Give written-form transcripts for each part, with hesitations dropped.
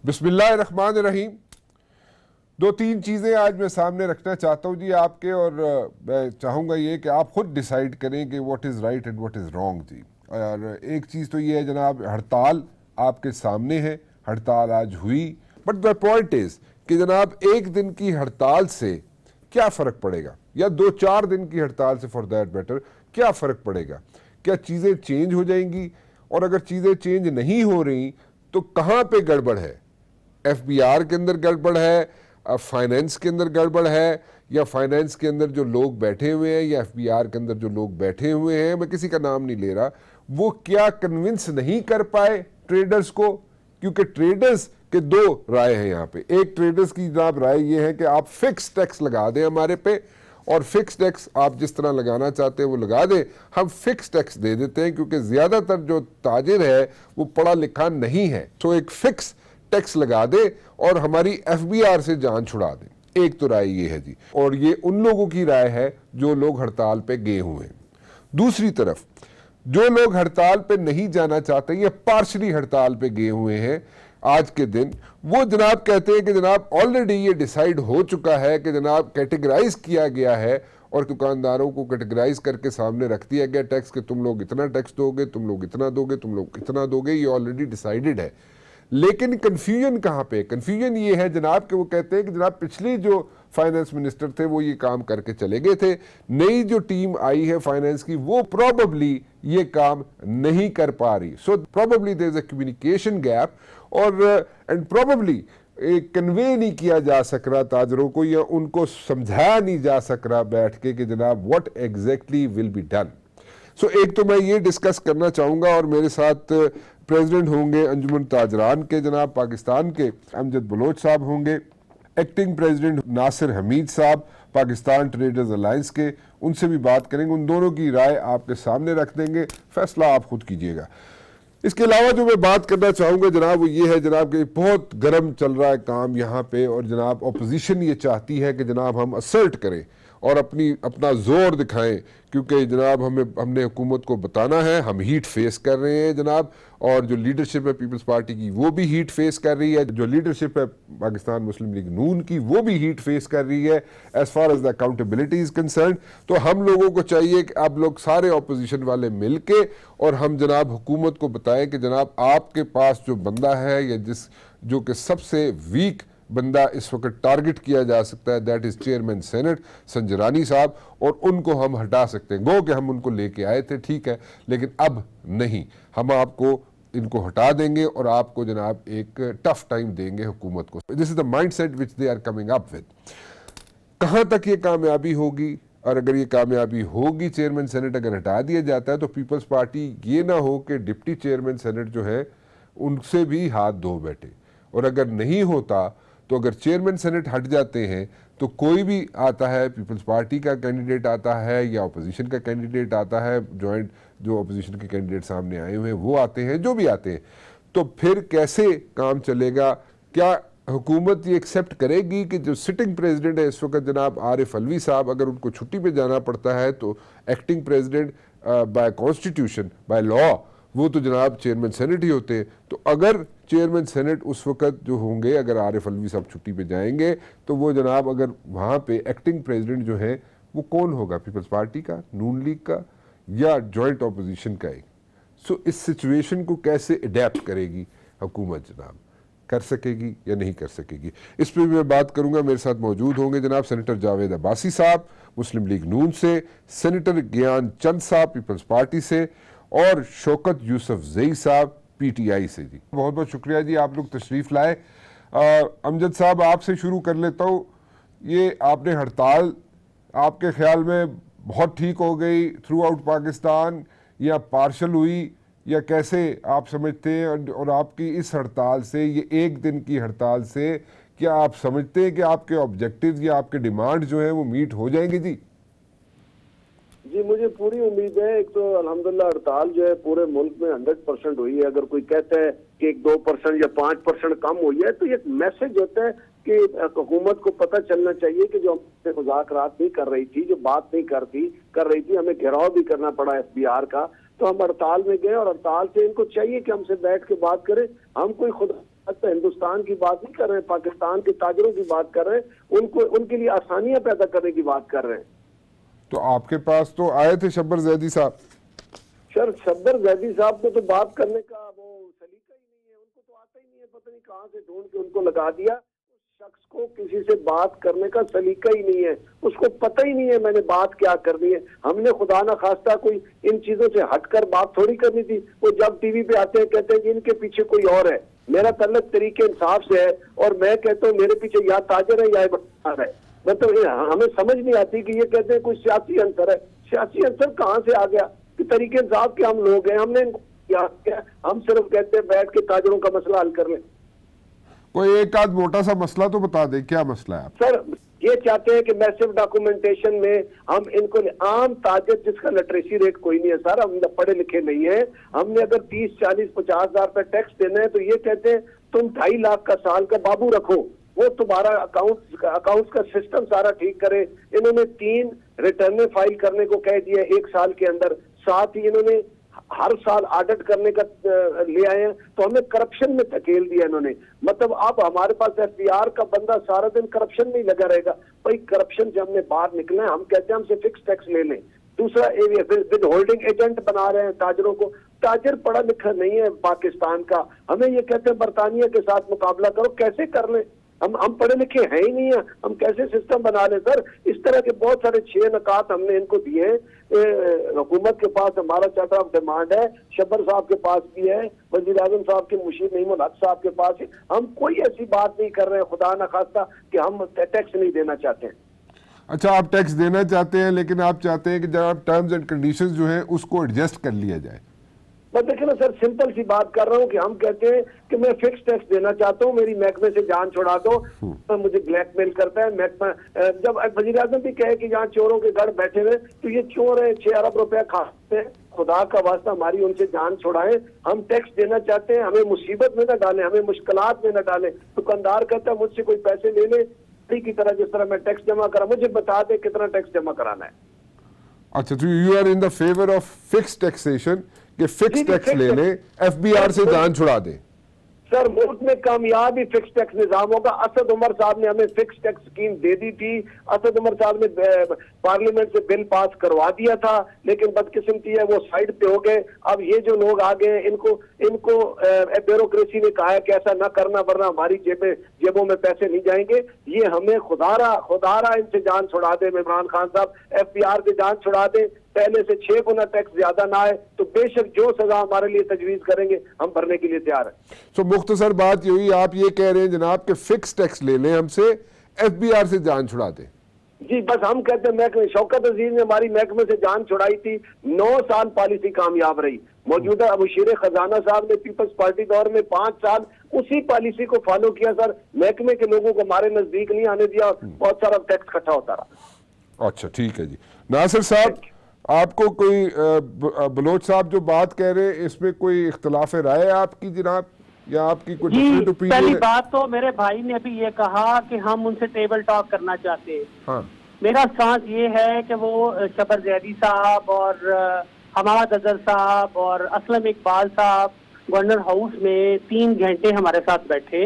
बिस्मिल्लाहिर्रहमानिर्रहीम। दो तीन चीज़ें आज मैं सामने रखना चाहता हूँ जी आपके, और मैं चाहूँगा ये कि आप खुद डिसाइड करें कि what is right and what is wrong जी। और एक चीज़ तो ये है जनाब, हड़ताल आपके सामने है, हड़ताल आज हुई, बट द पॉइंट इज़ कि जनाब एक दिन की हड़ताल से क्या फ़र्क पड़ेगा, या दो चार दिन की हड़ताल से फॉर दैट मैटर क्या फ़र्क पड़ेगा? क्या चीज़ें चेंज हो जाएंगी? और अगर चीज़ें चेंज नहीं हो रही तो कहाँ पे गड़बड़ है? एफबीआर के अंदर गड़बड़ है, फाइनेंस के अंदर गड़बड़ है, या फाइनेंस के अंदर जो लोग बैठे हुए हैं या एफबीआर के अंदर जो लोग बैठे हुए हैं, मैं किसी का नाम नहीं ले रहा, वो क्या कन्विंस नहीं कर पाए ट्रेडर्स को? क्योंकि ट्रेडर्स के दो राय हैं यहाँ पे। एक ट्रेडर्स की जनाब राय ये है कि आप फिक्स टैक्स लगा दें हमारे पे, और फिक्स टैक्स आप जिस तरह लगाना चाहते हैं वो लगा दें, हम फिक्स टैक्स दे देते हैं, क्योंकि ज्यादातर जो ताजिर है वो पढ़ा लिखा नहीं है। तो एक फिक्स टैक्स लगा दे और हमारी एफबीआर से जान छुड़ा दे। एक तो राय ये है जी, और ये उन लोगों की राय है जो लोग हड़ताल पे गए हुए हैं। दूसरी तरफ जो लोग हड़ताल पे नहीं जाना चाहते या पार्शली हड़ताल पे गए हुए हैं आज के दिन, वो जनाब कहते हैं कि जनाब ऑलरेडी ये डिसाइड हो चुका है कि जनाब कैटेगराइज किया गया है, और दुकानदारों को कैटेगराइज करके सामने रख दिया गया टैक्स कि तुम लोग इतना टैक्स दोगे, तुम लोग इतना दोगे, तुम लोग इतना दोगे, ये ऑलरेडी डिसाइडेड है। लेकिन कंफ्यूजन कहाँ पे? कंफ्यूजन ये है जनाब कि वो कहते हैं कि जनाब पिछली जो फाइनेंस मिनिस्टर थे वो ये काम करके चले गए थे, नई जो टीम आई है फाइनेंस की वो प्रोबेबली ये काम नहीं कर पा रही। So probably there is a communication gap, और एंड प्रोबेबली कन्वे नहीं किया जा सक रहा ताजरों को, या उनको समझाया नहीं जा सक रहा बैठ के कि जनाब what exactly will be done. So एक तो मैं ये डिस्कस करना चाहूँगा, और मेरे साथ प्रेसिडेंट होंगे अंजुमन ताजरान के जनाब पाकिस्तान के अमजद बलोच साहब होंगे, एक्टिंग प्रेसिडेंट नासिर हमीद साहब पाकिस्तान ट्रेडर्स अलायंस के, उनसे भी बात करेंगे, उन दोनों की राय आपके सामने रख देंगे, फैसला आप खुद कीजिएगा। इसके अलावा जो मैं बात करना चाहूँगा जनाब वो ये है जनाब कि बहुत गर्म चल रहा है काम यहाँ पे, और जनाब अपोजिशन ये चाहती है कि जनाब हम असर्ट करें और अपना जोर दिखाएं, क्योंकि जनाब हमने हुकूमत को बताना है हम हीट फेस कर रहे हैं जनाब, और जो लीडरशिप है पीपल्स पार्टी की वो भी हीट फेस कर रही है, जो लीडरशिप है पाकिस्तान मुस्लिम लीग नून की वो भी हीट फेस कर रही है as far as the accountability is concern. तो हम लोगों को चाहिए कि आप लोग सारे ऑपोजिशन वाले मिलके और हम जनाब हुकूमत को बताएं कि जनाब आपके पास जो बंदा है या जो कि सबसे वीक बंदा इस वक्त टारगेट किया जा सकता है, that is chairman senate Sanjrani साहब, और उनको हम हटा सकते हैं। गो कि हम उनको लेके आए थे, ठीक है, लेकिन अब नहीं, हम आपको इनको हटा देंगे और आपको जनाब एक टफ टाइम देंगे हुकूमत को। This is the mindset which they are coming up with. कहाँ तक ये कामयाबी होगी? और अगर ये कामयाबी होगी, चेयरमैन सेनेट अगर हटा दिया जाता है, तो पीपल्स पार्टी ये ना हो कि डिप्टी चेयरमैन सेनेट जो है उनसे भी हाथ धो बैठे, और अगर नहीं होता तो अगर चेयरमैन सेनेट हट जाते हैं तो कोई भी आता है, पीपल्स पार्टी का कैंडिडेट आता है या अपोजिशन का कैंडिडेट आता है, जॉइंट जो अपोजिशन के कैंडिडेट सामने आए हुए हैं वो आते हैं, जो भी आते हैं, तो फिर कैसे काम चलेगा? क्या हुकूमत ये एक्सेप्ट करेगी कि जो सिटिंग प्रेसिडेंट है इस वक्त जनाब आरिफ अलवी साहब, अगर उनको छुट्टी पे जाना पड़ता है तो acting president bye constitution by law वो तो जनाब चेयरमैन सेनेट ही होते हैं। तो अगर चेयरमैन सेनेट उस वक्त जो होंगे, अगर आरिफ अलवी साहब छुट्टी पे जाएंगे तो वो जनाब अगर वहाँ पे एक्टिंग प्रेसिडेंट जो है वो कौन होगा? पीपल्स पार्टी का, नून लीग का, या जॉइंट अपोजिशन का एक? सो इस सिचुएशन को कैसे अडेप्ट करेगी हुकूमत जनाब? कर सकेगी या नहीं कर सकेगी? इस पर भी मैं बात करूंगा। मेरे साथ मौजूद होंगे जनाब सेनेटर जावेद अब्बासी साहब मुस्लिम लीग नून से, सेनेटर ज्ञान चंद साहब पीपल्स पार्टी से, और शौकत यूसुफ जई साहब पीटीआई से। जी बहुत बहुत शुक्रिया जी, आप लोग तशरीफ़ लाए। अमजद साहब आपसे शुरू कर लेता हूँ। ये आपने हड़ताल आपके ख्याल में बहुत ठीक हो गई थ्रू आउट पाकिस्तान, या पार्शल हुई, या कैसे आप समझते हैं? और आपकी इस हड़ताल से, ये एक दिन की हड़ताल से, क्या आप समझते हैं कि आपके ऑब्जेक्टिव्स या आपके डिमांड जो है वो मीट हो जाएंगे? जी जी मुझे पूरी उम्मीद है। एक तो अल्हम्दुलिल्लाह हड़ताल जो है पूरे मुल्क में 100% हुई है। अगर कोई कहता है कि 1-2% या 5% कम हुई है तो ये मैसेज होता है कि हुकूमत को पता चलना चाहिए कि जो हमसे मुज़ाकरात नहीं कर रही थी, जो बात नहीं कर रही थी, हमें घेराव भी करना पड़ा एफबीआर का, तो हम हड़ताल में गए और हड़ताल से इनको चाहिए कि हमसे बैठ के बात करें। हम कोई खुदा तो हिंदुस्तान की बात नहीं कर रहे हैं, पाकिस्तान के ताजरों की बात कर रहे हैं, उनको उनके लिए आसानियां पैदा करने की बात कर रहे हैं। तो आपके पास तो आए थे शब्बर जैदी साहब। सर शब्बर जैदी साहब को तो बात करने का वो सलीका ही नहीं है, उनको तो आता ही नहीं है, पता नहीं कहाँ से ढूंढ के उनको लगा दिया। उस शख्स को किसी से बात करने का सलीका ही नहीं है, उसको पता ही नहीं है मैंने बात क्या करनी है। हमने खुदा ना खास्ता कोई इन चीजों से हटकर बात थोड़ी करनी थी। वो जब टीवी पे आते हैं कहते हैं कि इनके पीछे कोई और है। मेरा तल्लक तरीके इंसाफ से है और मैं कहता हूँ मेरे पीछे या ताजर है या बख्तार है। मतलब हमें समझ नहीं आती कि ये कहते हैं कोई सियासी अंसर है। सियासी अंसर कहाँ से आ गया कि तरीके इंसाफ के हम लोग हैं, हमने इनको किया। हम सिर्फ कहते हैं बैठ के ताजरों का मसला हल कर लें। कोई एक आध मोटा सा मसला तो बता दे, क्या मसला है? सर ये चाहते हैं कि मैसिव डॉक्यूमेंटेशन में हम इनको आम ताजर जिसका लिटरेसी रेट कोई नहीं है सर, हम पढ़े लिखे नहीं है, हमने अगर 30, 40, 50 हजार रुपए टैक्स देना है तो ये कहते हैं तुम 2.5 लाख का साल का बाबू रखो, वो तुम्हारा अकाउंट्स का सिस्टम सारा ठीक करे। इन्होंने 3 रिटर्न फाइल करने को कह दिया 1 साल के अंदर, साथ ही इन्होंने हर साल ऑडिट करने का ले आए हैं, तो हमें करप्शन में धकेल दिया इन्होंने। मतलब अब हमारे पास एफबीआर का बंदा सारा दिन करप्शन में ही लगा रहेगा। भाई करप्शन से हमने बाहर निकलना है, हम कहते हैं हमसे फिक्स टैक्स ले लें। दूसरा विद होल्डिंग एजेंट बना रहे हैं ताजरों को। ताजर पढ़ा लिखा नहीं है पाकिस्तान का, हमें ये कहते हैं बरतानिया के साथ मुकाबला करो, कैसे कर लें? हम पढ़े लिखे हैं ही नहीं है, हम कैसे सिस्टम बना ले सर? इस तरह के बहुत सारे 6 नकात हमने इनको दिए। हुकूमत के पास हमारा चार्टर ऑफ डिमांड है, शब्बर साहब के पास भी है, वजीर आजम साहब के मुशीर नईमुल हक साहब के पास है। हम कोई ऐसी बात नहीं कर रहे हैं खुदा न खास्ता कि हम टैक्स नहीं देना चाहते हैं। अच्छा, आप टैक्स देना चाहते हैं, लेकिन आप चाहते हैं कि जब आप टर्म्स एंड कंडीशंस जो है उसको एडजस्ट कर लिया जाए। मैं देखिए ना सर, सिंपल सी बात कर रहा हूँ कि हम कहते हैं कि मैं फिक्स टैक्स देना चाहता हूँ, मेरी महकमे से जान छुड़ा दो, तो मुझे ब्लैकमेल करता है महकमा। जब वजीर आजम भी कहे कि यहाँ चोरों के घर बैठे हुए, तो ये चोर है, 6 अरब रुपया खाते हैं, खुदा का वास्ता हमारी उनसे जान छुड़ाएं। हम टैक्स देना चाहते हैं, हमें मुसीबत में न डालें, हमें मुश्किलात में न डालें। दुकानदार कहता है मुझसे कोई पैसे ले ले, की तरह जिस तरह मैं टैक्स जमा करा, मुझे बता दे कितना टैक्स जमा कराना है। अच्छा, तो you are in the favour of fix taxation, कि फिक्स टैक्स ले ले, एफबीआर से जान छुड़ा दे। सर मुल्क में कामयाब ही फिक्स टैक्स निजाम होगा। असद उमर साहब ने हमें फिक्स टैक्स स्कीम दे दी थी, असद उमर साहब ने पार्लियामेंट से बिल पास करवा दिया था, लेकिन बदकिस्मती है वो साइड पे हो गए। अब ये जो लोग आ गए इनको ब्यूरोक्रेसी ने कहा है कि ऐसा ना करना वरना हमारी जेबों में पैसे नहीं जाएंगे। ये हमें खुदारा इनसे जान छुड़ा दे इमरान खान साहब, एफबीआर से जान छुड़ा दे, पहले से 6 गुना टैक्स ज्यादा ना आए, तो बेशक जो सजा हमारे लिए तजवीज करेंगे हम भरने के लिए तैयार हैं। तो मुख्तसर बात यही, आप ये कह रहे हैं जनाब कि फिक्स टैक्स ले लें हमसे, एफबीआर से जान छुड़ा दें। जी बस हम कहते हैं, महकमे शौकत अजीज ने हमारी महकमे से जान छुड़ाई थी, 9 साल पॉलिसी कामयाब रही। मौजूदा मुशीर खजाना साहब ने पीपल्स पार्टी दौर में 5 साल उसी पॉलिसी को फॉलो किया सर, महकमे के लोगों को हमारे नजदीक नहीं आने दिया, बहुत सारा टैक्स इकट्ठा होता रहा। अच्छा ठीक है जी। नासिर साहब, आपको कोई बलोच साहब जो बात कह रहे हैं इसमें कोई इख्तलाफ राय है आपकी जनाब, या आपकी कोई डिफरेंट ओपिनियन? पहली बात तो मेरे भाई ने अभी ये कहा कि हम उनसे टेबल टॉक करना चाहते हैं। हाँ। मेरा सांस ये है कि वो शब्बर जैदी साहब और हमाद अजहर साहब और असलम इकबाल साहब गवर्नर हाउस में 3 घंटे हमारे साथ बैठे,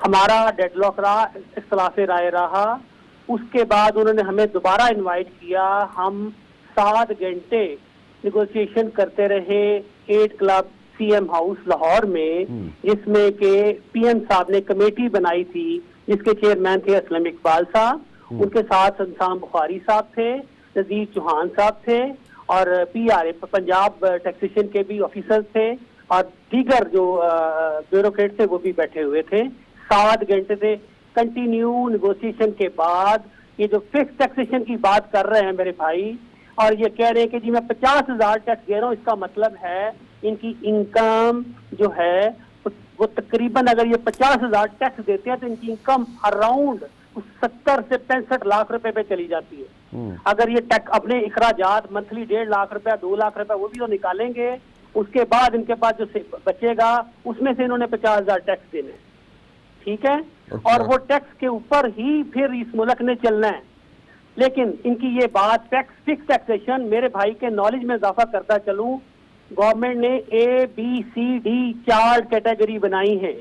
हमारा डेडलॉक रहा, इख्तलाफ राय रहा। उसके बाद उन्होंने हमें दोबारा इनवाइट किया, हम 7 घंटे निगोशिएशन करते रहे 8 क्लब सीएम हाउस लाहौर में, जिसमें के पीएम साहब ने कमेटी बनाई थी जिसके चेयरमैन थे असलम इकबाल साहब, उनके साथ इंसान बुखारी साहब थे, नजीर चौहान साहब थे, और पीआरए पंजाब टैक्सेशन के भी ऑफिसर्स थे, और दीगर जो ब्यूरोक्रेट थे वो भी बैठे हुए थे। 7 घंटे से कंटिन्यू निगोशिएशन के बाद ये जो फिक्स टैक्सेशन की बात कर रहे हैं मेरे भाई, और ये कह रहे हैं कि जी मैं 50,000 टैक्स दे रहा हूँ, इसका मतलब है इनकी इनकम जो है वो तकरीबन, अगर ये 50,000 टैक्स देते हैं तो इनकी इनकम अराउंड 70 से 65 लाख रुपए पे चली जाती है। अगर ये टैक्स अपने इखराजात मंथली 1.5 लाख रुपया 2 लाख रुपया वो भी तो निकालेंगे, उसके बाद इनके पास जो बचेगा उसमें से इन्होंने 50,000 टैक्स देने, ठीक है। और वो टैक्स के ऊपर ही फिर इस मुल्क ने चलना है। लेकिन इनकी ये बात फिक्स टैक्सेशन, मेरे भाई के नॉलेज में इजाफा करता चलूं, गवर्नमेंट ने ABCD 4 कैटेगरी बनाई है।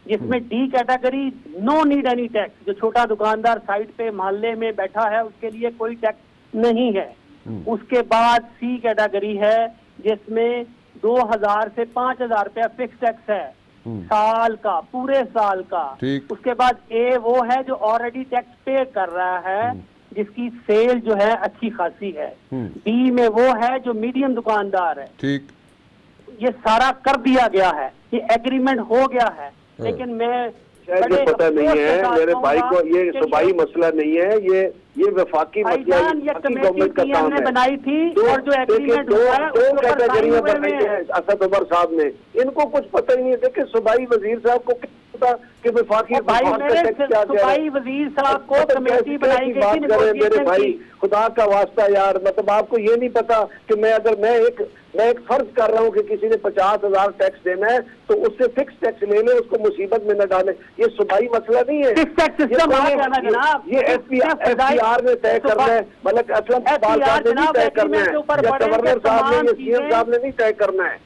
जिसमें D category no need any tax, जो छोटा दुकानदार साइड पे मोहल्ले में बैठा है उसके लिए कोई टैक्स नहीं है। उसके बाद सी कैटेगरी है जिसमें 2000 से 5000 रुपया फिक्स टैक्स है साल का, पूरे साल का। उसके बाद ए वो है जो ऑलरेडी टैक्स पे कर रहा है, जिसकी सेल जो है अच्छी खासी है। बी में वो है जो मीडियम दुकानदार है। ठीक, ये सारा कर दिया गया है, ये एग्रीमेंट हो गया है। लेकिन मैं ये पता नहीं है मेरे भाई को, ये सूबाई मसला नहीं है, ये वफाकी मसला गवर्नमेंट का काम है। बनाई थी और जो एग्रीमेंट हुआ है दो कैटेगरियां बनाई है असद उमर साहब ने, इनको कुछ पता ही नहीं है। देखिए सूबाई वजीर साहब को क्या पता कि वफाकी सूबाई वजीर साहब को कमेटी बनाई गई थी मेरे भाई, खुदा का वास्ता यार, मतलब आपको ये नहीं पता कि मैं एक फर्ज कर रहा हूँ कि किसी ने 50,000 टैक्स देना है तो उससे फिक्स टैक्स ले ले, उसको मुसीबत में न डाले। ये सूबाई मसला नहीं है, ये FPR ने तय करना है, मतलब असलम इकबाल ने नहीं तय करना है, या गवर्नर साहब ने, या CM साहब ने नहीं तय करना है।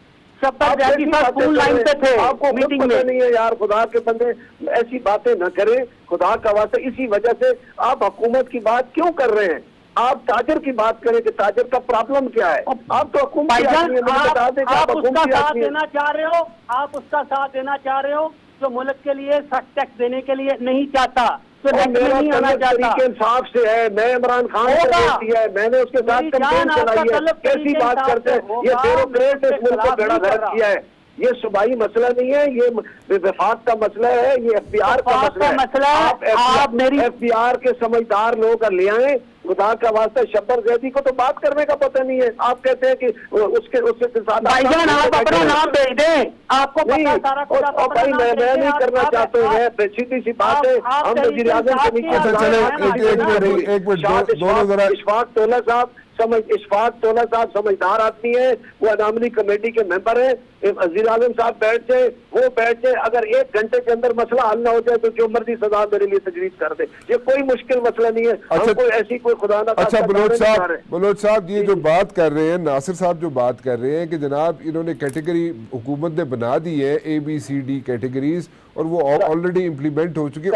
आपको मीटिंग में नहीं है यार, खुदा के बंदे ऐसी बातें न करें, खुदा का वास्ता। इसी वजह से आप हुकूमत की बात क्यों कर रहे हैं? आप ताजर की बात करें कि ताजर का प्रॉब्लम क्या है। आप तो हुकूमत आप उसका साथ देना चाह रहे हो, आप उसका साथ देना चाह रहे हो जो मुल्क के लिए सख्त टैक्स देने के लिए नहीं चाहता, तो मेरा तरीके इंसाफ से है। मैं इमरान खान से बेटी है, मैंने उसके साथ कैंपेन चलाई है। कैसी बात करते हैं, ये ब्यूरोक्रेट इस मुल्क को बेड़ा गर्क किया है। ये सूबाई मसला नहीं है, ये वफाक का मसला है, ये FPR का मसला है। आप FPR के समझदार लोग ले आए, खुदा का वास्ता। शब्बर जैदी को तो बात करने का पता नहीं है। आप कहते हैं कि उसके साथ भाईजान आप अपना नाम भेज दें, आपको नहीं सारा भाई मैं नहीं करना चाहता हूँ। सीधी सी बात है, हम वज़ीर आज़म के नीचे इशफाक तोला साहब समझदार आदमी है, वो अनामली कमेटी के मेंबर है। वज़ीर आज़म साहब बैठ जाए, अगर 1 घंटे के अंदर मसला हल ना हो जाए तो जो मर्जी सजा मेरे लिए तजवीज़ कर दे। ये कोई मुश्किल मसला नहीं है। कोई ऐसी कोई खुदा ना। अच्छा बलोच साहब ये जो बात कर रहे हैं, नासिर साहब जो बात कर रहे हैं कि जनाब इन्होंने कैटेगरी हुकूमत ने बना दी है ABCD कैटेगरीज, और वो ऑलरेडी इम्प्लीमेंट हो चुकी है।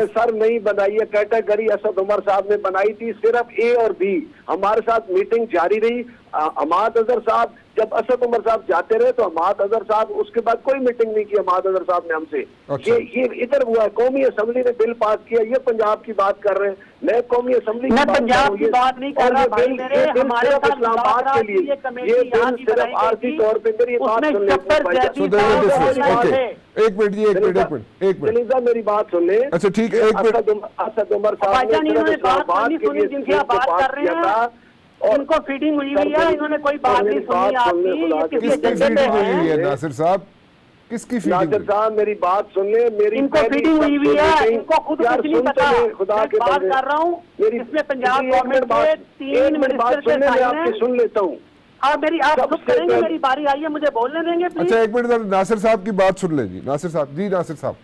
सर नहीं बनाई है कैटेगरी, असद उमर साहब ने बनाई थी सिर्फ A और B। हमारे साथ मीटिंग जारी रही। अहमद अजहर साहब, जब असद उमर साहब जाते रहे तो अहमद अजहर साहब, उसके बाद कोई मीटिंग नहीं की अहमद अजहर साहब ने हमसे। अच्छा। ये इधर हुआ है, कौमी असम्बली ने बिल पास किया। ये पंजाब की बात कर रहे हैं, मैं कौमी असम्बली की पंजाब की बात नहीं कर रहा भाई मेरे, हमारे साथ इस्लामाबाद के लिए ये बिल सिर्फ आर्थिक तौर पर मेरी बात सुन ले। एक मिनट जलीजा मेरी बात सुन ले। अच्छा ठीक है, असद उमर साहब ने बात कर रहे हैं, उनको फीडिंग हुई है, इन्होंने कोई बात नहीं सुनी आपकी। किसकी फीडिंग हुई है नासिर साहब? किसकी फीडिंग? नासिर साहब मेरी बात सुन ले, मेरी इनको फीडिंग हुई है, इनको खुद कुछ नहीं पता। खुदा के बात कर रहा हूँ, इसमें पंजाब गवर्नमेंट के 3 मिनिस्टर से आपकी सुन लेता हूँ। आप खुद करेंगे, मेरी बारी आई है, मुझे बोलने देंगे प्लीज। अच्छा 1 मिनट नासिर साहब की बात सुन ले जी। नासिर साहब जी, नासिर साहब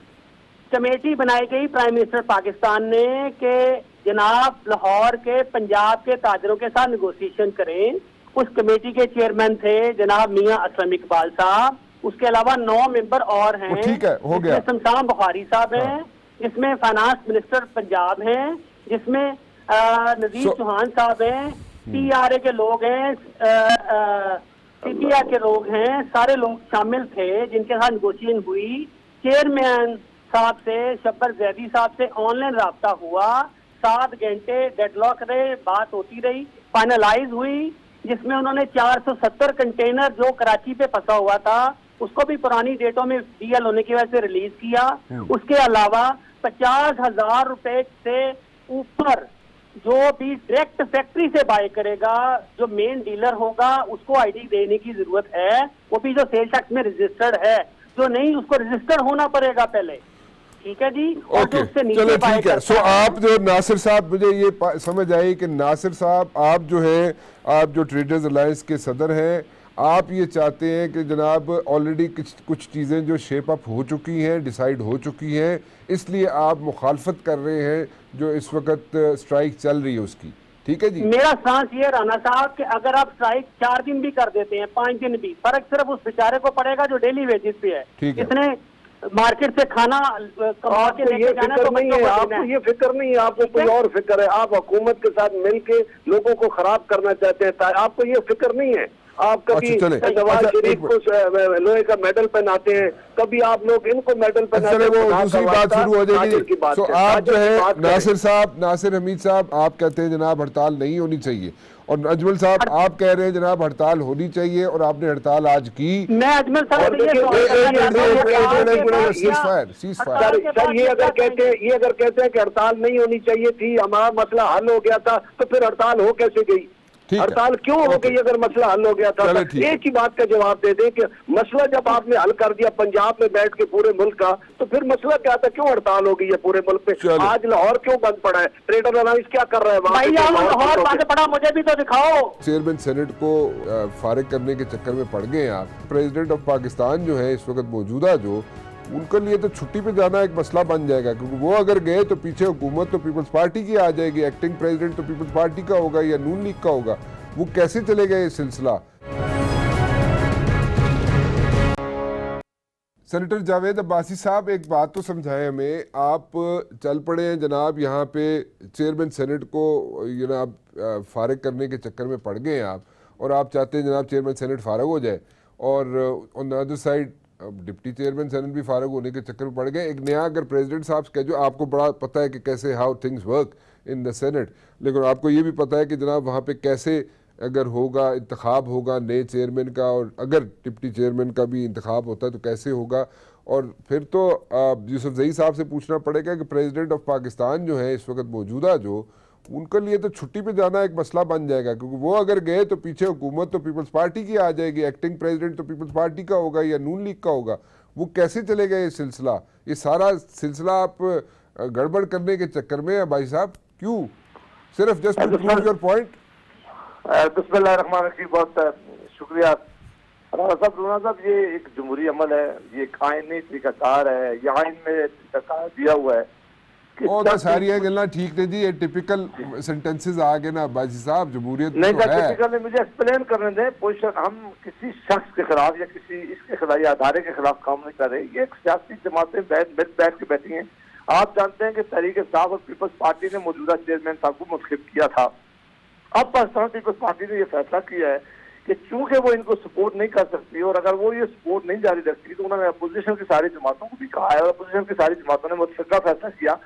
कमेटी बनाई गई प्राइम मिनिस्टर पाकिस्तान ने कि जनाब लाहौर के पंजाब के ताजरों के साथ नेगोशिएशन करें। उस कमेटी के चेयरमैन थे जनाब मियां असलम इकबाल साहब, उसके अलावा 9 मेंबर और हैं। ठीक है, हो गया। शमशान बुखारी साहब हैं, जिसमें फाइनेंस मिनिस्टर पंजाब हैं, जिसमें नजीर चौहान साहब हैं, TRA के लोग हैं, CPI के लोग हैं, सारे लोग शामिल थे जिनके साथ नेगोशिएशन हुई। चेयरमैन साहब से, शब्बर जैदी साहब से ऑनलाइन राब्ता हुआ, 7 घंटे डेडलॉक रहे, बात होती रही, फाइनलाइज हुई, जिसमें उन्होंने 470 कंटेनर जो कराची पे फंसा हुआ था उसको भी पुरानी डेटों में DL होने की वजह से रिलीज किया। उसके अलावा 50,000 रुपए से ऊपर जो भी डायरेक्ट फैक्ट्री से बाय करेगा, जो मेन डीलर होगा, उसको ID देने की जरूरत है, वो भी जो सेल टैक्स में रजिस्टर्ड है। जो नहीं उसको रजिस्टर होना पड़ेगा पहले। ठीक है जी, ओके चलो ठीक है। सो आप जो नासिर साहब, मुझे ये समझ आई कि नासिर साहब आप जो है, आप जो ट्रेडर्स अलायंस के सदर हैं, आप ये चाहते हैं कि जनाब ऑलरेडी कुछ चीज़ें जो शेप अप हो चुकी हैं, डिसाइड हो चुकी हैं, इसलिए आप मुखालफत कर रहे हैं जो इस वक्त स्ट्राइक चल रही है उसकी। ठीक है जी। मेरा सांस ये राना साहब कि अगर आप स्ट्राइक 4 दिन भी कर देते हैं, 5 दिन भी, फर्क सिर्फ उस बेचारे को पड़ेगा जो डेली वेजेस पे है। इसने मार्केट से खाना कमा के आपको ये लेके जाना फिक्र तो नहीं बच्चों है, को आपको देना है। ये फिक्र नहीं है, आपको कोई और फिक्र है। आप हुकूमत के साथ मिलके लोगों को खराब करना चाहते हैं, आपको ये फिक्र नहीं है। आप कभी अच्छा, चले। नवाज अच्छा, शरीफ एक को लोहे का मेडल पहनाते हैं, कभी आप लोग इनको मेडल पहनाते चले, हैं। वो खुदा दूसरी का बात वास्ता, शुरू हो काजल जाएगी। की बात सो करें, आप काजल जो की है बात करें। नासिर हमीद साहब आप कहते हैं जनाब हड़ताल नहीं होनी चाहिए, और अजमल साहब आप कह रहे हैं जनाब हड़ताल होनी चाहिए, और आपने हड़ताल आज की। मैं अजमल साहब और से ये देखिए, सवाल एक करना मिनट, चाहता हूं, एक हड़ताल मिनट, के एक मिनट, बाद सीज क्या- फायर, सीज फायर। हड़ताल के सर बाद ये क्या अगर कहते हैं, कहेंगे? ये अगर कहते हैं कि हड़ताल नहीं होनी चाहिए थी, हमारा मसला हल हो गया था, तो फिर हड़ताल हो कैसे गई? ठीक है। हड़ताल क्यों हो ओके। गई अगर मसला हल हो गया था? चले, तो ठीक है। एक ही बात का जवाब दे दें कि मसला जब आपने हल कर दिया पंजाब में बैठ के पूरे मुल्क का, तो फिर मसला क्या था? क्यों हड़ताल हो गई है पूरे मुल्क में? चलो। आज लाहौर क्यों बंद पड़ा है? ट्रेडर अलाउंस क्या कर रहा है वहाँ पे? भैया लाहौर लाहौर बंद हो बंद पड़ा, मुझे भी तो दिखाओ। चेयरमैन सेनेट को फारिग करने के चक्कर में पड़ गए हैं आप। प्रेसिडेंट ऑफ पाकिस्तान जो है इस वक्त मौजूदा, जो उनके लिए तो छुट्टी पे जाना एक मसला बन जाएगा, क्योंकि वो अगर गए तो पीछे हुकूमत तो पीपल्स पार्टी की आ जाएगी, एक्टिंग प्रेसिडेंट तो पीपल्स पार्टी का होगा या नून लीग का होगा। वो कैसे चलेगा ये सिलसिला? सेनेटर जावेद अब्बासी साहब एक बात तो समझाएं हमें, आप चल पड़े हैं जनाब यहाँ पे चेयरमैन सेनेट को जनाब फारिग करने के चक्कर में पड़ गए हैं आप, और आप चाहते हैं जनाब चेयरमैन सेनेट फारिग हो जाए, और on the other side deputy chairman senate भी फारिग होने के चक्कर में पड़ गए। एक नया अगर प्रेसिडेंट साहब कह, जो आपको बड़ा पता है कि कैसे how things work in the senate, लेकिन आपको ये भी पता है कि जनाब वहाँ पे कैसे अगर होगा इंतखाब होगा नए चेयरमैन का, और अगर डिप्टी चेयरमैन का भी इंतखाब होता है तो कैसे होगा। और फिर तो यूसुफ जई साहब से पूछना पड़ेगा कि प्रेसिडेंट ऑफ पाकिस्तान जो है इस वक्त मौजूदा, जो उनके लिए तो छुट्टी पे जाना एक मसला बन जाएगा, क्योंकि वो अगर गए तो पीछे हुकूमत तो पीपल्स पार्टी की आ जाएगी, एक्टिंग प्रेसिडेंट तो पीपल्स पार्टी का होगा या नून लीग का होगा। वो कैसे चलेगा ये सिलसिला? ये सारा सिलसिला आप गड़बड़ करने के चक्कर में है भाई साहब, क्यों? सिर्फ just to prove your point. बिस्मिल्लाहिर्रहमानिर्रहीम, बहुत शुक्रिया राणा साहब। रूना साहब, ये एक जमहूरी अमल है, ये एक आईनी तरीकाकार है, ये आइन में तरीकाकार दिया हुआ है कि ओ तो सारी गल्ला ठीक ने जी, ये टिपिकल सेंटेंसेस आ गए ना बाजी साहब, जमहूरियत नहीं तो है। टिपिकल नहीं, मुझे एक्सप्लेन करने दें। पोजीशन हम किसी शख्स के खिलाफ या किसी इसके खिलाफ या अदारे के खिलाफ काम नहीं कर रहे। ये एक सियासी जमातें बैठ के बैठी हैं। आप जानते हैं कि तहरीक इंसाफ और पीपल्स पार्टी ने मौजूदा चेयरमैन साहब को मुंतखब किया था। अब पाकिस्तान पीपल्स पार्टी ने यह फैसला किया है कि चूंकि वो इनको सपोर्ट नहीं कर सकती, और अगर वो ये सपोर्ट नहीं जारी रखती, तो उन्होंने अपोजिशन की सारी जमातों को भी कहा है, और अपोजिशन की सारी जमातों ने मुतफिका फैसला किया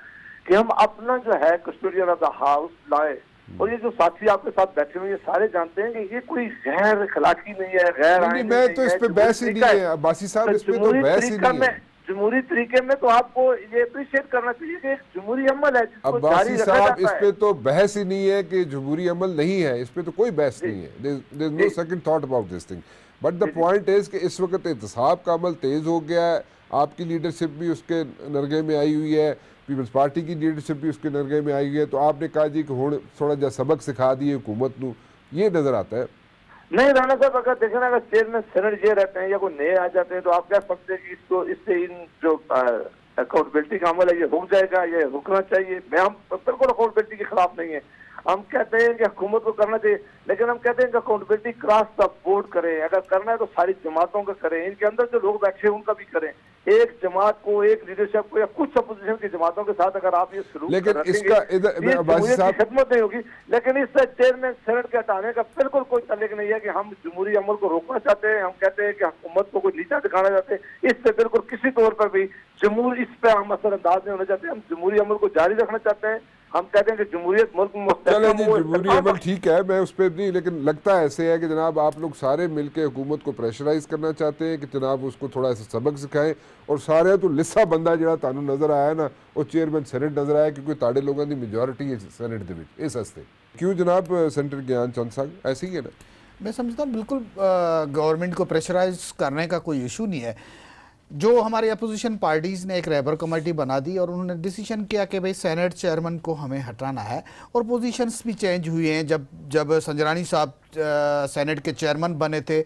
कि हम अपना जो है कस्टोडियन ऑफ द हाउस लाए। और ये जो साथी आपके साथ बैठे हुए ये सारे जानते हैं कि ये कोई गैर अखलाकी नहीं है, गैर नहीं, मैं तो इस पे बहस ही नहीं है बासी साहब, इस पे तो बहस ही नहीं है। जमहूरी तरीके में तो आपको ये अप्रिशिएट करना चाहिए कि एक जमहूरी अमल है जिसको जारी अब्बासी रखा साहब, जाता इस है। पे तो बहस ही नहीं है कि जमहूरी अमल नहीं है, इस पे तो कोई बहस नहीं है। There is no second thought about this thing, but the point is कि इस वक्त एहतसाब का अमल तेज हो गया है, आपकी लीडरशिप भी उसके नरगे में आई हुई है, पीपल्स पार्टी की लीडरशिप भी उसके नरगे में आई हुई है, तो आपने कहा जी कि हुण थोड़ा जा सबक सिखा दिए हुकूमत को, ये नजर आता है। नहीं राणा साहब, अगर देखें ना, अगर चेयरमैन सेनेट ये रहते हैं या कोई नए आ जाते हैं, तो आप कह सकते हैं कि इसको इससे इन जो अकाउंटेबिलिटी का अमल है ये रुक जाएगा, ये रुकना चाहिए। मैं हम बिल्कुल अकाउंटेबिलिटी के खिलाफ नहीं है। हम कहते हैं कि हुकूमत को करना चाहिए, लेकिन हम कहते हैं कि अकाउंटेबिलिटी क्रॉस द बोर्ड करें। अगर करना है तो सारी जमातों का करें, इनके अंदर जो लोग बैठे हैं उनका भी करें। एक जमात को, एक लीडरशिप को या कुछ अपोजिशन की जमातों के साथ अगर आप ये शुरू लेकिन इसका खिदमत नहीं होगी। लेकिन इससे चेयरमैन सेनेट के हटाने का बिल्कुल कोई तल्लीक नहीं है कि हम जमहूरी अमल को रोकना चाहते हैं, हम कहते हैं कि हुकूमत को कोई नीचा दिखाना चाहते हैं। इससे बिल्कुल किसी तौर पर भी जमहूर इस पे हम असरअंदाज नहीं होना चाहते। हम जमहूरी अमल को जारी रखना चाहते हैं। हम कहते हैं कि जमहूरियत मुल्क में चले जी, जमहूरी अमल ठीक है, मैं उस पर नहीं, लेकिन लगता है ऐसे है कि जनाब आप लोग सारे मिलकर हुकूमत को प्रेशराइज करना चाहते हैं कि जनाब उसको थोड़ा सा सबक सिखाएं, और सारे तो लिस्सा बंदा जो तानू नजर आया ना वो चेयरमैन सेनेट नजर आया, क्योंकि ताड़े लोगों की मेजोरिटी है सेनेट दे विच इस हस्ते। क्यों जनाब सेनेटर ज्ञान चंद साहब, ऐसे ही है ना? मैं समझता हूँ बिल्कुल गवर्नमेंट को प्रेशराइज करने का कोई इशू नहीं है। जो हमारी अपोजिशन पार्टीज़ ने एक रहबर कमेटी बना दी और उन्होंने डिसीजन किया कि भाई सेनेट चेयरमैन को हमें हटाना है, और पोजीशंस भी चेंज हुए हैं। जब संजरानी साहब सेनेट के चेयरमैन बने थे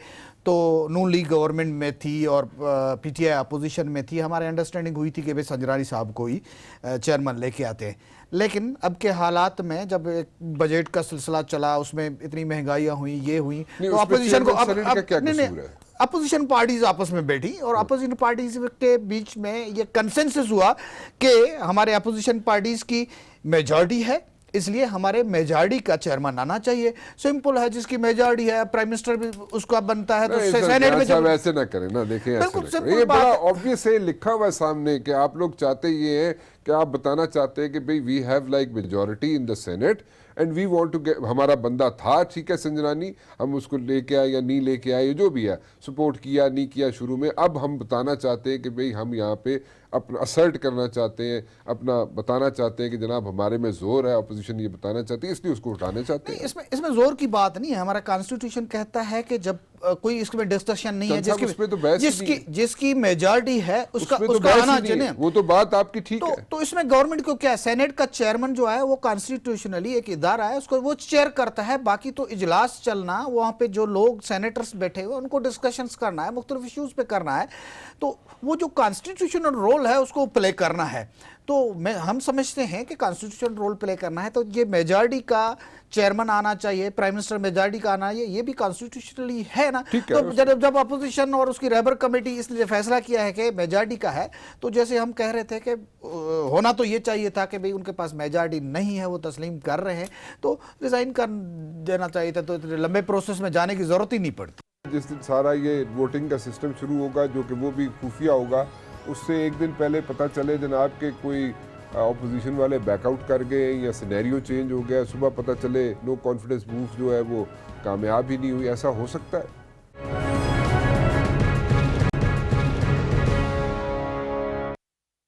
तो नून लीग गवर्नमेंट में थी और पीटीआई अपोजिशन में थी। हमारी अंडरस्टैंडिंग हुई थी कि भाई संजरानी साहब को ही चेयरमैन लेके आते हैं। लेकिन अब के हालात में जब एक बजट का सिलसिला चला, उसमें इतनी महंगाइयाँ हुई, ये हुई, तो अपोजिशन को अब अपोजिशन पार्टीज आपस में बैठी और अपोजिशन पार्टीज के बीच में ये कंसेंसस हुआ कि हमारे अपोजिशन पार्टीज की मेजॉरिटी है, इसलिए हमारे मेजॉरिटी का चेयरमैन आना चाहिए। सिंपल है, जिसकी मेजॉरिटी है प्राइम मिनिस्टर भी उसका बनता है, तो सेनेट में जब ऐसे ना करें ना, देखें ऐसे बिल्कुल ना simple करें। ये बात बड़ा है। ऑब्वियस है, लिखा हुआ है सामने कि आप लोग चाहते ये है कि आप बताना चाहते हैं कि भाई we have like majority in the senate and we want to get, हमारा बंदा था, ठीक है संजनानी, हम उसको लेके आए या नहीं लेके आए, जो भी है, सपोर्ट किया नहीं किया शुरू में, अब हम बताना चाहते हैं कि भाई हम यहाँ पे अपना असर्ट करना चाहते हैं, अपना बताना चाहते हैं कि जनाब हमारे में जोर है, अपोजिशन ये बताना चाहती है, इसलिए उसको उठाने चाहते हैं। इसमें जोर की बात नहीं है। हमारा कॉन्स्टिट्यूशन कहता है कि जब कोई इसमें डिस्कशन नहीं है, जिसकी मेजॉरिटी है उसका आना चाहिए। वो तो बात आपकी ठीक है। तो इसमें गवर्नमेंट को क्या है, सेनेट का चेयरमैन जो है वो कॉन्स्टिट्यूशनली एक इदारा है, उसको वो चेयर करता है। बाकी तो इजलास चलना, वहां पे जो लोग सेनेटर्स बैठे हुए उनको डिस्कशंस करना है, मुख्तलिफ इश्यूज पे करना है, तो वो जो कॉन्स्टिट्यूशनल रोल है उसको प्ले करना है। तो हम समझते हैं कि कॉन्स्टिट्यूशनल रोल प्ले करना है, तो ये मेजॉरिटी का चेयरमैन आना चाहिए, प्राइम मिनिस्टर मेजॉरिटी का आना चाहिए, ये भी कॉन्स्टिट्यूशनली है ना। तो जब अपोजिशन और उसकी रहबर कमेटी इसलिए फैसला किया है कि मेजॉरिटी का है, तो जैसे हम कह रहे थे कि होना तो ये चाहिए था कि भाई उनके पास मेजॉरिटी नहीं है, वो तस्लीम कर रहे हैं, तो रिजाइन कर देना चाहिए था, तो लंबे प्रोसेस में जाने की जरूरत ही नहीं पड़ती। जिस दिन सारा ये वोटिंग का सिस्टम शुरू होगा, जो कि वो भी खुफिया होगा, उससे एक दिन पहले पता चले जनाब के कोई ऑपोजिशन वाले बैकआउट कर गए या सिनेरियो चेंज हो गया, सुबह पता चले नो कॉन्फिडेंस मूव जो है वो कामयाब ही नहीं हुई, ऐसा हो सकता है।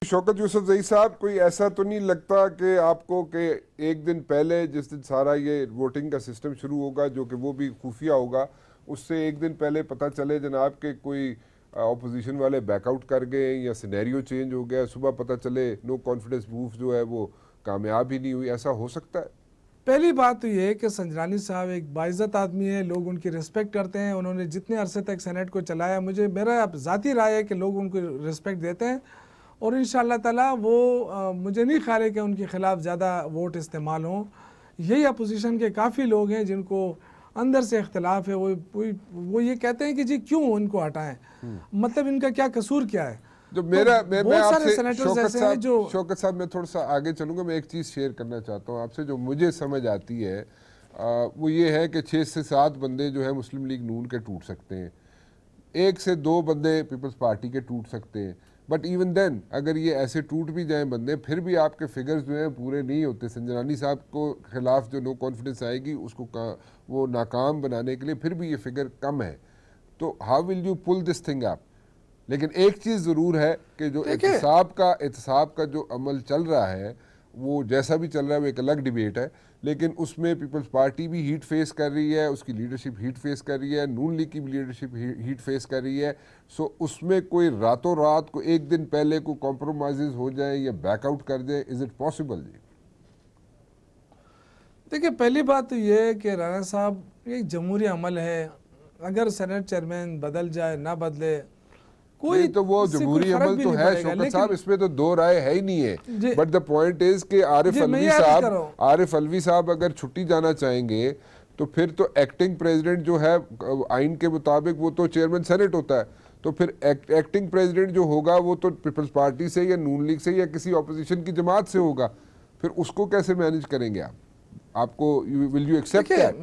शौकत यूसुफजई साहब, कोई ऐसा तो नहीं लगता कि आपको कि एक दिन पहले जिस दिन सारा ये वोटिंग का सिस्टम शुरू होगा, जो कि वो भी खुफिया होगा, उससे एक दिन पहले पता चले जनाब के कोई ऑपोजिशन वाले बैकआउट कर गए या सिनेरियो चेंज हो गया, सुबह पता चले नो कॉन्फिडेंस मूव जो है वो कामयाब ही नहीं हुई, ऐसा हो सकता है? पहली बात तो ये है कि संजरानी साहब एक बाइज्जत आदमी है, लोग उनकी रिस्पेक्ट करते हैं, उन्होंने जितने अरसे तक सेनेट को चलाया, मेरा ज़ाती राय है कि लोग उनको रिस्पेक्ट देते हैं, और इंशाअल्लाह ताला वो मुझे नहीं ख्याल है कि उनके खिलाफ ज़्यादा वोट इस्तेमाल हों। यही अपोजिशन के काफ़ी लोग हैं जिनको अंदर से इख्तलाफ है, वो ये कहते हैं कि जी क्यों उनको हटाएं, मतलब इनका क्या कसूर क्या है। जो मेरा मैं आपसे शौकत साहब मैं थोड़ा सा आगे चलूंगा, मैं एक चीज़ शेयर करना चाहता हूँ आपसे, जो मुझे समझ आती है वो ये है कि 6 से 7 बंदे जो है मुस्लिम लीग नून के टूट सकते हैं, 1 से 2 बंदे पीपल्स पार्टी के टूट सकते हैं, बट इवन देन अगर ये ऐसे टूट भी जाएं बंदे, फिर भी आपके फिगर्स जो हैं पूरे नहीं होते। संजनानी साहब को खिलाफ जो नो कॉन्फिडेंस आएगी उसको वो नाकाम बनाने के लिए फिर भी ये फिगर कम है, तो how will you pull this thing up? लेकिन एक चीज़ ज़रूर है कि जो एहतसाब का जो अमल चल रहा है वो जैसा भी चल रहा है वो एक अलग डिबेट है, लेकिन उसमें पीपल्स पार्टी भी हीट फेस कर रही है, उसकी लीडरशिप हीट फेस कर रही है, नून लीग की भी लीडरशिप हीट फेस कर रही है। सो उसमें कोई रातों रात को एक दिन पहले को कॉम्प्रोमाइज़ हो जाए या बैकआउट कर जाए, इज़ इट पॉसिबल? जी देखिए, पहली बात तो ये है कि राणा साहब एक जमहूरी अमल है, अगर सेनेट चेयरमैन बदल जाए ना बदले कोई तो वो जमहूरी अमल तो है शौकत साहब, इसमें तो दो राय है ही नहीं है, बट द पॉइंट इज कि आरिफ अलवी साहब अगर छुट्टी जाना चाहेंगे तो फिर तो एक्टिंग प्रेसिडेंट जो है आइन के मुताबिक वो तो चेयरमैन सेनेट होता है, तो फिर एक्टिंग प्रेसिडेंट जो होगा वो तो पीपल्स पार्टी से या नून लीग से या किसी ऑपोजिशन की जमात से होगा, फिर उसको कैसे मैनेज करेंगे आप? आपको विल यू एक्सेप्ट दैट?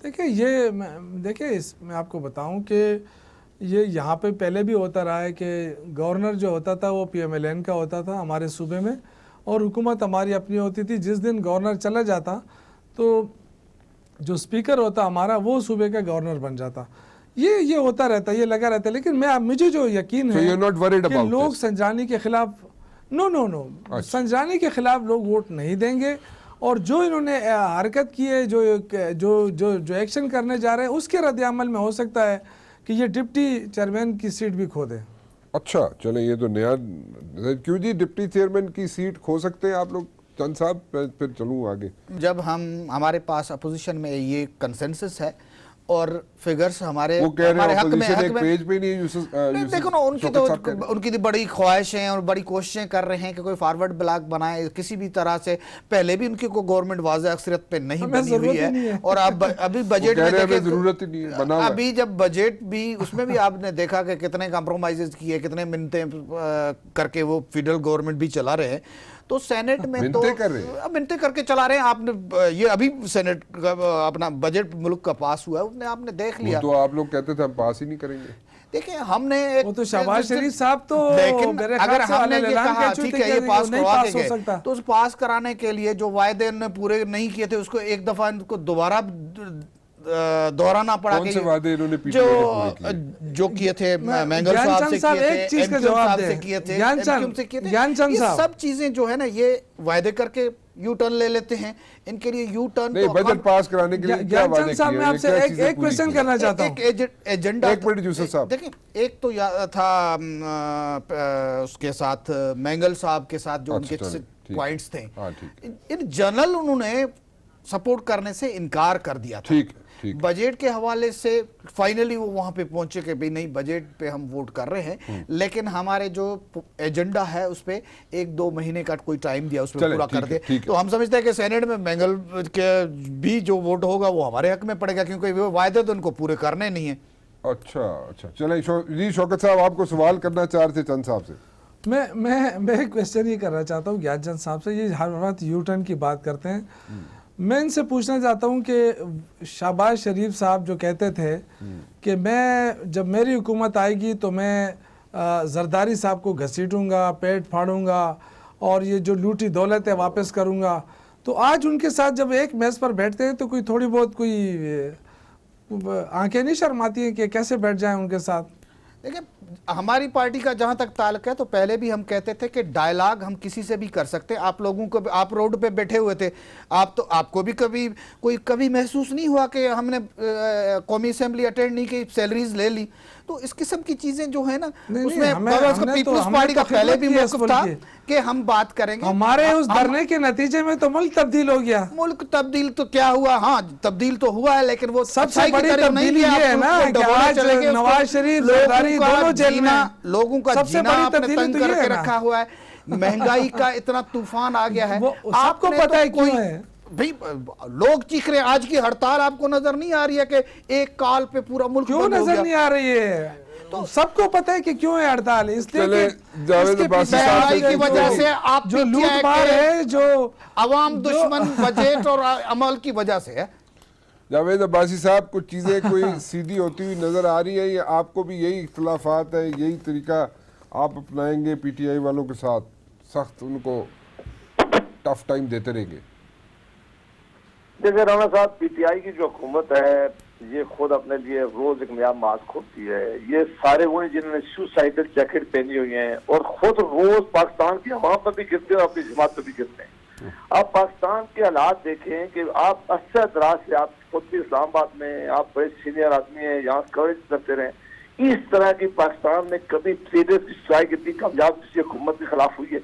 देखिए मैं आपको बताऊं कि ये यहाँ पे पहले भी होता रहा है कि गवर्नर जो होता था वो PMLN का होता था हमारे सूबे में, और हुकूमत हमारी अपनी होती थी। जिस दिन गवर्नर चला जाता तो जो स्पीकर होता हमारा वो सूबे का गवर्नर बन जाता। ये होता रहता, ये लगा रहता है। लेकिन मुझे जो यकीन है कि लोग संजरानी के खिलाफ नो संजरानी के खिलाफ लोग वोट नहीं देंगे, और जो इन्होंने हरकत की है, जो एक्शन करने जा रहे हैं, उसके रद्द-ए-अमल में हो सकता है कि ये डिप्टी चेयरमैन की सीट भी खो दे। अच्छा चलें, ये तो नया, क्यों जी डिप्टी चेयरमैन की सीट खो सकते हैं आप लोग चंद साहब? फिर चलूँ आगे। जब हमारे पास अपोजिशन में ये कंसेंसस है और फिगर्स हमारे वो कह रहे हमारे हैं हक में opposition एक पेज पे नहीं है नहीं, देखो ना उनकी शौकत साहब कह रहे हैं। उनकी तो बड़ी ख्वाहिश है और बड़ी कोशिशें कर रहे हैं कि कोई फॉरवर्ड ब्लॉक बनाए किसी भी तरह से। पहले भी उनकी कोई गवर्नमेंट वाज़ेह अक्सरियत पे नहीं हमें बनी हुई जरूरत ही नहीं है है। और आप अभी बजट कह में रहे हैं, हमें देखें जरूरत ही नहीं है, बना हुआ है। अभी जब बजट भी उसमें भी आपने देखा कि कितने कॉम्प्रोमाइजेस किए, कितने मिन्नतें करके वो फेडरल गवर्नमेंट भी चला रहे हैं। तो सेनेट में तो मिन्नतें कर रहे हैं। अब मिन्नतें करके चला रहे हैं। आपने ये अभी सेनेट का अपना बजट मुल्क का पास हुआ है, उसने आपने देख वो लिया। तो आप लोग कहते थे हम पास ही नहीं करेंगे। देखिए हमने वो तो शहबाज शरीफ साहब तो लेकिन मेरे अगर ख्याल से हमने ये ऐलान कहा कर चुके ठीक है थे ये कि पास नहीं करवा पास के हो गए, सकता। तो उस पास कराने के लिए जो वायदे ने पूरे नहीं किए थे उसको एक दफा इनको दोबारा दोहराना पड़ा। कौन से वादे इन्होंने PTI जो ने पूरे किए? जो किए थे मैंगल साहब से साहब किए एक चीज थे, का MQM जवाब साहब दें। से किए थे, ज्ञानचंद- MQM से किए थे। ज्ञानचंद ये साहब। सब चीजें जो है ना ये वायदे करके यू टर्न ले लेते हैं। इनके लिए यू टर्न नहीं, बजट पास कराने के लिए क्या वादे ज्ञानचंद साहब किए मैं हैं? आपसे क्या एक चीजें एक पूरी क्वेश्चन की? करना चाहता हूँ। एजेंडा एक मिनट यूसुफ साहब। देखिए एक तो था उसके साथ मैंगल साहब के साथ जो अच्छा, उनके चलो, ठीक। पॉइंट्स थे, हाँ, ठीक। इन जनरल उन्होंने सपोर्ट करने से इनकार कर दिया था। ठीक ठीक। बजट के हवाले से फाइनली वो वहां पे पहुंचे कि भाई नहीं बजट पे हम वोट कर रहे हैं, लेकिन हमारे जो एजेंडा है उस पे 1-2 महीने का कोई टाइम दिया उस पे चलें, पूरा ठीक कर है, दे। ठीक है। तो हम समझते हैं कि सेनेट में मैंगल के भी जो वोट होगा वो हमारे हक में पड़ेगा, क्योंकि वो वायदे तो उनको पूरे करने नहीं है। अच्छा चलें जी शौकत साहब आपको सवाल करना चाह रहे थे चंद साहब से। मैं क्वेश्चन ये करना चाहता हूँ ज्ञानचंद साहब से। ये हर वक्त यू टर्न की बात करते हैं। मैं इनसे पूछना चाहता हूँ कि शहबाज शरीफ साहब जो कहते थे कि मैं जब मेरी हुकूमत आएगी तो मैं जरदारी साहब को घसीटूंगा, पेट फाड़ूंगा और ये जो लूटी दौलत है वापस करूंगा, तो आज उनके साथ जब एक मेज पर बैठते हैं तो कोई थोड़ी बहुत कोई आंखें नहीं शर्माती हैं कि कैसे बैठ जाएं उनके साथ? देखिए हमारी पार्टी का जहां तक ताल्लुक है तो पहले भी हम कहते थे कि डायलॉग हम किसी से भी कर सकते हैं। आप लोगों को आप रोड पे बैठे हुए थे, आपको भी कभी महसूस नहीं हुआ कि हमने कौमी असेंबली अटेंड नहीं की, सैलरीज ले ली? तो इस किस्म की चीजें जो है ना उसमें पीपल्स पार्टी का पहले भी मौक़िफ़ था कि हम बात करेंगे। हमारे उस धरने के नतीजे में तो मुल्क तब्दील हो गया। मुल्क तब्दील तो क्या हुआ, हाँ तब्दील तो हुआ है, लेकिन वो सबसे बड़ी तब्दीली ये है ना कि आज नवाज शरीफ जरदारी दोनों जेल में, लोगों का सबसे जीना बड़ी आपने तब्दीली तंग तो ये करके है ना। रखा हुआ है, महंगाई का इतना तूफान आ गया है। सबको पता है क्यों है भाई, लोग चीख रहे हैं। आज की हड़ताल आपको नजर नहीं आ रही है कि एक काल पे पूरा मुल्क क्यों बंद हो नजर गया? नहीं आ रही है? तो सबको पता है कि क्यों है हड़ताल, इसलिए चले, कि जावेद इसके अब्बासी पीछे साहब महंगाई की वजह से आप जो लूटमार है, जो अवाम दुश्मन बजट और अमल की वजह से है। जावेद अब्बासी साहब कुछ चीज़ें कोई सीधी होती हुई नज़र आ रही है या आपको भी यही इख्तलाफात है, यही तरीका आप अपनाएंगे PTI वालों के साथ, सख्त उनको टफ टाइम देते रहेंगे? देखिए राणा साहब, PTI की जो हुकूमत है ये खुद अपने लिए रोज एक नया मास्क खोलती है। ये सारे वही जिन्होंने सुसाइडल जैकेट पहनी हुई है और खुद रोज पाकिस्तान की आवाम पर भी गिरते हैं और अपनी जमात पर भी गिरते हैं। आप पाकिस्तान के हालात देखें कि आप अरसा दराज से, आप खुद भी इस्लामाबाद में, आप बड़े सीनियर आदमी हैं, यहाँ कवरेज करते रहे, इस तरह की पाकिस्तान में कभी ट्रेडर्स की स्ट्राइक इतनी कामयाब किसी हुकूमत के खिलाफ हुई है?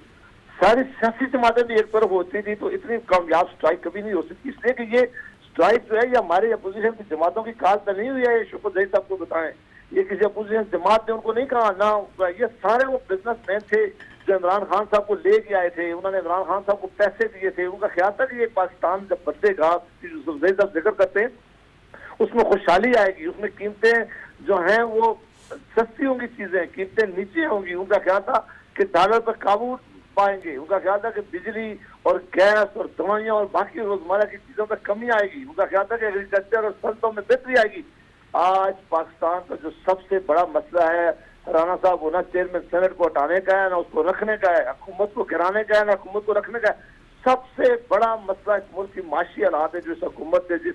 सारी सियासी जमातें भी एक तरफ होती थी तो इतनी कामयाब स्ट्राइक कभी नहीं हो सकती, इसलिए कि ये स्ट्राइक जो है ये हमारे अपोजिशन की जमातों की काल पर नहीं हुई है। ये शुक्र जहीद साहब को बताएं, ये किसी अपोजिशन जमात ने उनको नहीं कहा ना, ये सारे वो बिजनेसमैन थे जो इमरान खान साहब को ले के आए थे, उन्होंने इमरान खान साहब को पैसे दिए थे, उनका ख्याल था कि ये पाकिस्तान जब बदलेगा, जहीद साहब जिक्र करते हैं, उसमें खुशहाली आएगी, उसमें कीमतें जो हैं वो सस्ती होंगी, चीजें कीमतें नीचे होंगी। उनका ख्याल था कि डॉलर पर काबू पाएंगे, उनका ख्याल था कि बिजली और गैस और दवाइयां और बाकी रोजमर्रा की चीजों में कमी आएगी, उनका ख्याल था कि एग्रीकल्चर और सनतों में बेहतरी आएगी। आज पाकिस्तान का जो सबसे बड़ा मसला है राणा साहब, वो ना चेयरमैन सेनेट को हटाने का है, ना उसको रखने का है, हुकूमत को गिराने का है, ना हुकूमत को रखने का है। सबसे बड़ा मसला इस मुल्क की माशी हालात है जो इस हुकूमत ने जिस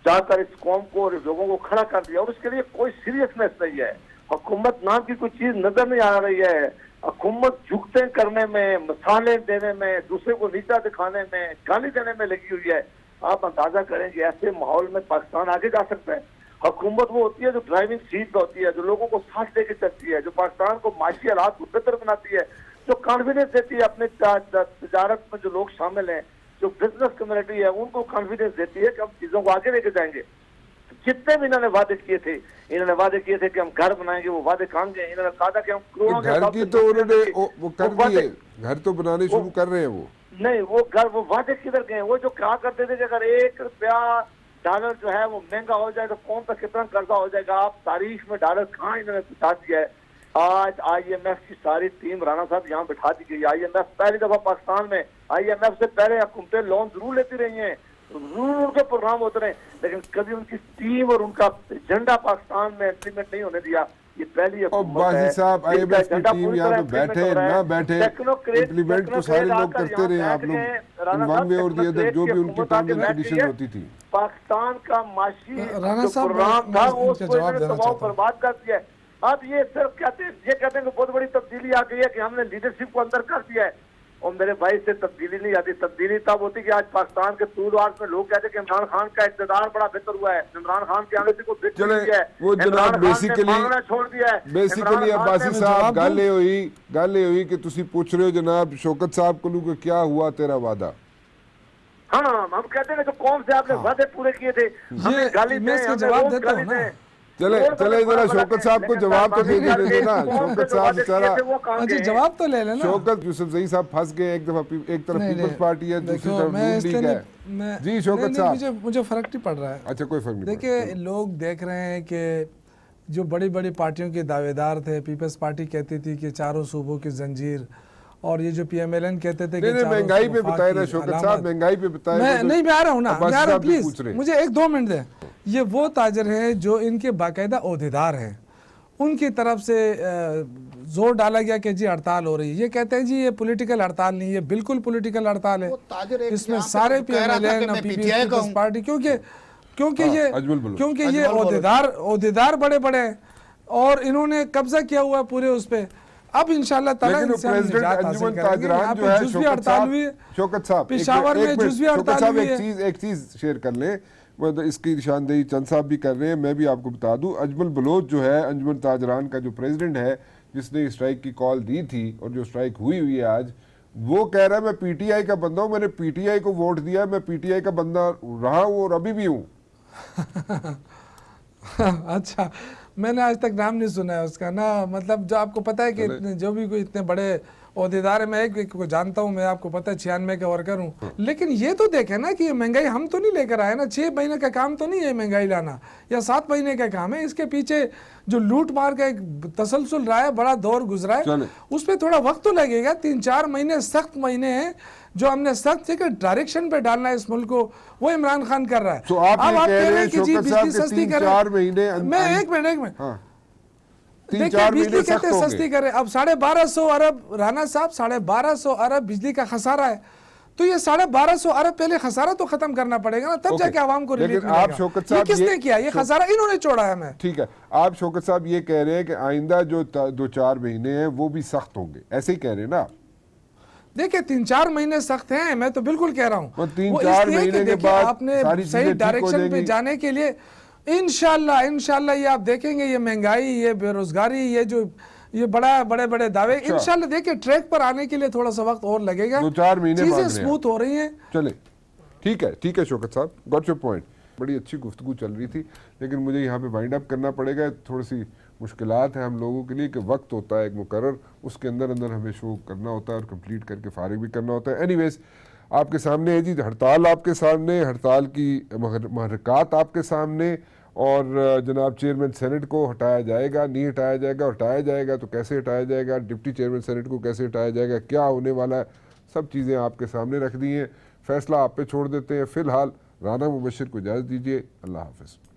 जाकर इस कौम को और लोगों को खड़ा कर दिया, और उसके लिए कोई सीरियसनेस नहीं है। हुकूमत नाम की कोई चीज नजर नहीं आ रही है। हुकूमत झुकते करने में, मसाले देने में, दूसरे को नीचा दिखाने में, गाली देने में लगी हुई है। आप अंदाजा करेंगे ऐसे माहौल में पाकिस्तान आगे जा सकता है? हुकूमत वो होती है जो ड्राइविंग सीट पर होती है, जो लोगों को साथ लेके चलती है, जो पाकिस्तान को माशी हालात को बेहतर बनाती है, जो कॉन्फिडेंस देती है अपने तजारत में जो लोग शामिल हैं, जो बिजनेस कम्युनिटी है उनको कॉन्फिडेंस देती है कि हम चीजों को आगे लेके जाएंगे। जितने भी इन्होंने वादे किए थे, इन्होंने वादे किए थे कि हम घर बनाएंगे, वो वादे कहाँ गए? इन्होंने कहा था कि हम करोड़ों के घर हिसाब की से तो उन्होंने वो वो कर वादे- दिए, घर तो बनाने शुरू कर रहे हैं वो। नहीं, वो घर, वो वादे किधर गए? वो जो कहा करते थे कि अगर $1 डॉलर जो है वो महंगा हो जाए तो कौन सा कितना कर्जा हो जाएगा, आप तारीख में डॉलर कहाँ इन्होंने बिठा दिया है। आज IMF की सारी टीम, राणा साहब, यहाँ बिठा दी गई। IMF पहली दफा पाकिस्तान में, IMF से पहले हुकूमतें लोन जरूर लेती रही हैं, जरूर उनके प्रोग्राम होते रहे, लेकिन कभी उनकी टीम और उनका एजेंडा पाकिस्तान में इम्प्लीमेंट नहीं होने दिया। ये पहली और हुकूमत बाजी है साहब, जिसका IMF की एजेंडा टीम पूरी यहाँ तरह पे implement बैठे हो रहा है। ना बैठे, टेक्नोक्रेट- इम्प्लीमेंट तो सारे टेक्नोक्रेट लोग आकर करते यहाँ रहे। आप बैठ लोग गए, इन राणा वन साहब, वे और दी अदर जो भी टेक्नोक्रेट उनकी की टर्म्स एंड हुकूमत आके कंडीशन बैठ होती थी। पाकिस्तान का माशी राणा जो साहब, प्रोग्राम मैं था इनका वो उसको जवाब इन्होंने देना तबाह चाहता हूं। बर्बाद कर दिया है। अब ये सिर्फ कहते हैं कि बहुत बड़ी तब्दीली आ गई है कि हमने लीडरशिप को अंदर कर दिया है। और मेरे भाई से तब्दीली नहीं आती। तब्दीली तब होती कि आज पाकिस्तान के तूरवार में लोग कहते हैं कि इमरान खान का इक़्तिदार बड़ा बेहतर हुआ है, इमरान खान के आने से को बिक चले, गई है, वो जनाब इमरान खान ने basically- मांगना छोड़ दिया है। बेसिकली इमरान खान अब्बासी ने- साहब जवाब गल ये हुई कि तुसी पूछ रहे हो जनाब शौकत साहब को कि क्या हुआ तेरा वादा। हाँ, हम कहते हैं कि जो कौम से आपने वादे पूरे किए थे, हमें गाली मैं दें, इसका हमें जवाब रोज देता गाली हूं ना। दें। चले रोज चले हमें जरा बड़ा शौकत बड़ा साहब को लेकिन जवाब तो दे साहब देना ना। कौम से शौकत जो साहब वादे किए बेचारा, थे वो कहाँ अच्छा गए? जवाब तो ले लेना। शौकत यूसुफजई साहब फंस गए। एक तरफ नहीं, पीपल्स पार्टी है, दूसरी देखो, तरफ मैं नून इसलिए लीग है। नहीं- मैं- जी शौकत नहीं, साहब, मुझे फर्क नहीं पड़ रहा है। अच्छा कोई फर्क नहीं देखिए, पड़ता। लोग देख रहे हैं कि जो बड़ी बड़ी पार्टियों के दावेदार थे, पीपल्स पार्टी कहती थी कि चारों सूबों की जंजीर, और ये जो PMLN कहते थे कि नहीं, चारों महंगाई पे वफाक बताए की ना शौकत अलामत। साहब, महंगाई पे बताए। मैं नहीं, मैं आ रहा हूँ ना, अब्बासी मैं आ रहा हूँ, साहब भी पूछ प्लीज रहे हैं। मुझे 1-2 मिनट दें। ये वो ताजर हैं जो इनके बाकायदा ओहदेदार हैं, उनकी तरफ से जोर डाला गया कि जी हड़ताल हो रही है। ये कहते हैं जी ये पॉलिटिकल हड़ताल नहीं है, बिल्कुल पॉलिटिकल हड़ताल है। वो ताजर एक इसमें यहाँ पे सारे तो कह रहा था कि PMLN मैं और PTI का हूँ। पार्टी, क्योंकि हाँ, अजमल बोलो। क्योंकि ये अजमल बोलो। ओहदेदार बड़े बड़े हैं और इन्होंने कब्जा किया हुआ है पूरे उस पे। अब इंशाल्लाह ताला लेकिन इनसे हम प्रेसिडेंट निजात हासिल अंजुमन करेंगे। यहाँ ताजरान जो पे है जुज़वी शौकत हड़ताल हुई है, साहब, शौकत साहब पेशावर में जुज़वी शौकत हड़ताल साहब हुई है। एक चीज शेयर कर लें, वो इसकी निशानदेही चंद साहब भी कर रहे हैं, मैं भी आपको बता दूं। अजमल बलोच जो है अंजुमन ताजरान का जो प्रेसिडेंट है, जिसने स्ट्राइक की कॉल दी थी और जो स्ट्राइक हुई है आज, वो कह रहा है मैं PTI का बंदा हूं, मैंने PTI को वोट दिया, मैं PTI का बंदा रहा हूं और अभी भी हूं। अच्छा, मैंने आज तक नाम नहीं सुना है उसका ना। मतलब जो आपको पता है कि जो भी कोई इतने बड़े ओहदेदार है, मैं एक को जानता हूँ, मैं आपको पता है 96 का वर्कर हूँ। लेकिन ये तो देखे ना कि ये महंगाई हम तो नहीं लेकर आए ना, 6 महीने का काम तो नहीं है महंगाई लाना, या 7 महीने का काम है। इसके पीछे जो लूट मार का एक तसलसल रहा है, बड़ा दौर गुजरा है, उस पर थोड़ा वक्त तो लगेगा। 3-4 महीने सख्त महीने हैं जो हमने सख्त से डायरेक्शन पे डालना है इस मुल्क को, वो इमरान खान कर रहा है। तो आप ये कह रहे हैं कि जी शौकत साहब बिजली के सस्ती 3-4 महीने मैं एक मिनट हाँ, देखिए, 3-4 बिजली महीने कहते सख्त हैं होंगे। सस्ती करे। अब 1250 अरब, राणा साहब 1250 अरब बिजली का खसारा है, तो ये 1250 अरब पहले खसारा तो खत्म करना पड़ेगा ना, तब जाके आवाम को रिलीफ लेकिन आप मिलेगा। शौकत ये साहब किसने किया? ये खसारा इन्होंने छोड़ा है। मैं ठीक है, आप शौकत साहब ये कह रहे हैं कि आइंदा जो 2-4 महीने हैं वो भी सख्त होंगे, ऐसे ही कह रहे हैं ना? देखिए, 3-4 महीने सख्त हैं, मैं तो बिल्कुल कह रहा हूँ। वो 3-4 महीने के बाद आपने सारी चीजें सही ठीक हो डायरेक्शन पे जाएंगी। जाने के लिए इंशाल्लाह ये आप देखेंगे, ये महंगाई, ये बेरोजगारी, ये बड़े बड़े दावे, इंशाल्लाह देखिए ट्रैक पर आने के लिए थोड़ा सा वक्त और लगेगा। 2-4 महीने मांग चीजें रहे हैं। स्मूथ हो रही हैं। चले, ठीक है शौकत साहब, गॉट योर पॉइंट। बड़ी अच्छी गुफ्तगू चल रही थी, लेकिन मुझे यहाँ पे वाइंड अप करना पड़ेगा। थोड़ी सी मुश्किलात है हम लोगों के लिए कि वक्त होता है एक मुकर्रर, उसके अंदर हमें शो करना होता है और कंप्लीट करके फारिग भी करना होता है। एनीवेज, आपके सामने है जी हड़ताल, आपके सामने हड़ताल की महरक़ात आपके सामने, और जनाब चेयरमैन सेनेट को हटाया जाएगा, नहीं हटाया जाएगा, हटाया जाएगा तो कैसे हटाया जाएगा, डिप्टी चेयरमैन सेनेट को कैसे हटाया जाएगा, क्या होने वाला है, सब चीज़ें आपके सामने रख दी हैं। फैसला आप पे छोड़ देते हैं। फ़िलहाल राना मुबशिर को इजाज़त दीजिए। अल्लाह हाफ़िज़।